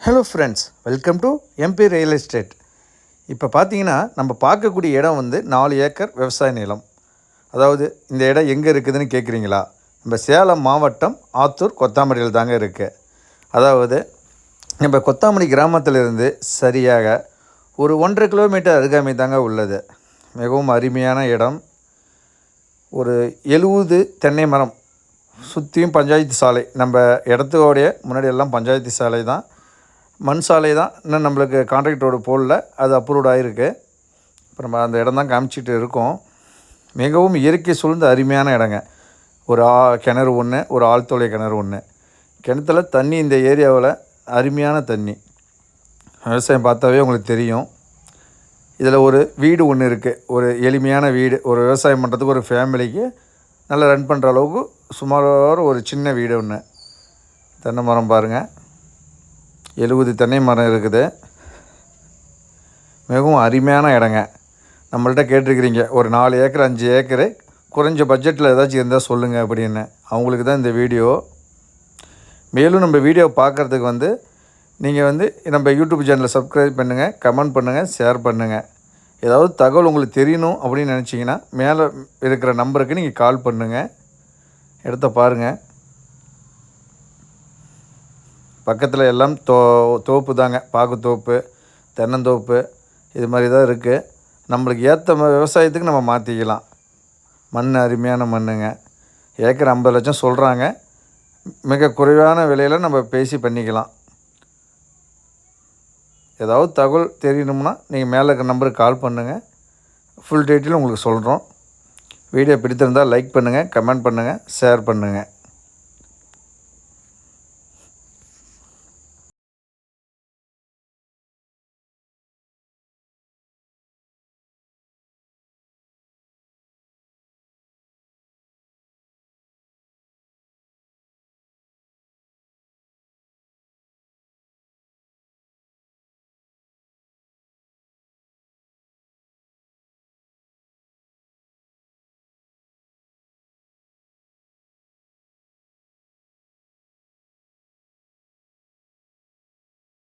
Hello friends, welcome to MP real estate. இப்போ பார்த்தீங்கன்னா நம்ம பார்க்கக்கூடிய இடம் வந்து 4 ஏக்கர் விவசாய நிலம். அதாவது இந்த இடம் எங்கே இருக்குதுன்னு கேட்குறீங்களா? நம்ம சேலம் மாவட்டம் ஆத்தூர் கொத்தாமடியில் தாங்க இருக்குது. அதாவது நம்ம கொத்தாமடி கிராமத்திலிருந்து சரியாக ஒரு 1.5 கிலோமீட்டர் அருகாமை தாங்க உள்ளது. மிகவும் அருமையான இடம். ஒரு 70 தென்னை மரம், சுற்றியும் பஞ்சாயத்து சாலை. நம்ம இடத்தோடைய முன்னாடி எல்லாம் பஞ்சாயத்து சாலை தான், மண் சாலை தான். இன்னும் நம்மளுக்கு கான்ட்ராக்ட் ரோடு போடல, அது அப்ரூவ்ட் ஆகிருக்கு. இப்போ நம்ம அந்த இடம் தான் காமிச்சிட்டு இருக்கோம். மிகவும் இயற்கை சூழ்ந்த அருமையான இடங்க. ஒரு கிணறு ஒன்று, ஒரு ஆழ்துளை கிணறு ஒன்று. கிணத்துல தண்ணி இந்த ஏரியாவில் அருமையான தண்ணி. விவசாயம் பார்த்தாவே உங்களுக்கு தெரியும். இதில் ஒரு வீடு ஒன்று இருக்குது, ஒரு எளிமையான வீடு. ஒரு விவசாயம் பண்ணுறதுக்கு ஒரு ஃபேமிலிக்கு நல்லா ரன் பண்ணுற அளவுக்கு சுமாராக ஒரு சின்ன வீடு ஒன்று. தென்னை மரம் பாருங்கள், 70 தென்னை மரம் இருக்குது. மிகவும் அருமையான இடங்க. நம்மள்ட்ட கேட்டிருக்கிறீங்க ஒரு 4 ஏக்கர் 5 ஏக்கரு குறைஞ்ச பட்ஜெட்டில் ஏதாச்சும் இருந்தால் சொல்லுங்கள் அப்படின்னு. அவங்களுக்கு தான் இந்த வீடியோ. மேலும் நம்ம வீடியோ பார்க்குறதுக்கு வந்து நீங்கள் நம்ம யூடியூப் சேனலை சப்ஸ்கிரைப் பண்ணுங்கள், கமெண்ட் பண்ணுங்கள், ஷேர் பண்ணுங்கள். ஏதாவது தகவல் உங்களுக்கு தெரியணும் அப்படின்னு நினச்சிங்கன்னா மேலே இருக்கிற நம்பருக்கு நீங்கள் கால் பண்ணுங்கள். இடத்த பாருங்கள். பக்கத்தில் எல்லாம் தோப்பு தாங்க, பாக்குத்தோப்பு, தென்னந்தோப்பு, இது மாதிரி தான் இருக்குது. நம்மளுக்கு ஏற்ற விவசாயத்துக்கு நம்ம மாற்றிக்கலாம். மண் அருமையான மண்ணுங்க. ஏக்கர் 50 லட்சம் சொல்கிறாங்க. மிக குறைவான விலையில் நம்ம பேசி பண்ணிக்கலாம். ஏதாவது தகவல் தெரியணும்னா நீங்கள் மேலே இருக்கிற நம்பருக்கு கால் பண்ணுங்கள். ஃபுல் டீட்டெயில் உங்களுக்கு சொல்கிறோம். வீடியோ பிடித்திருந்தால் லைக் பண்ணுங்கள், கமெண்ட் பண்ணுங்கள், ஷேர் பண்ணுங்கள்.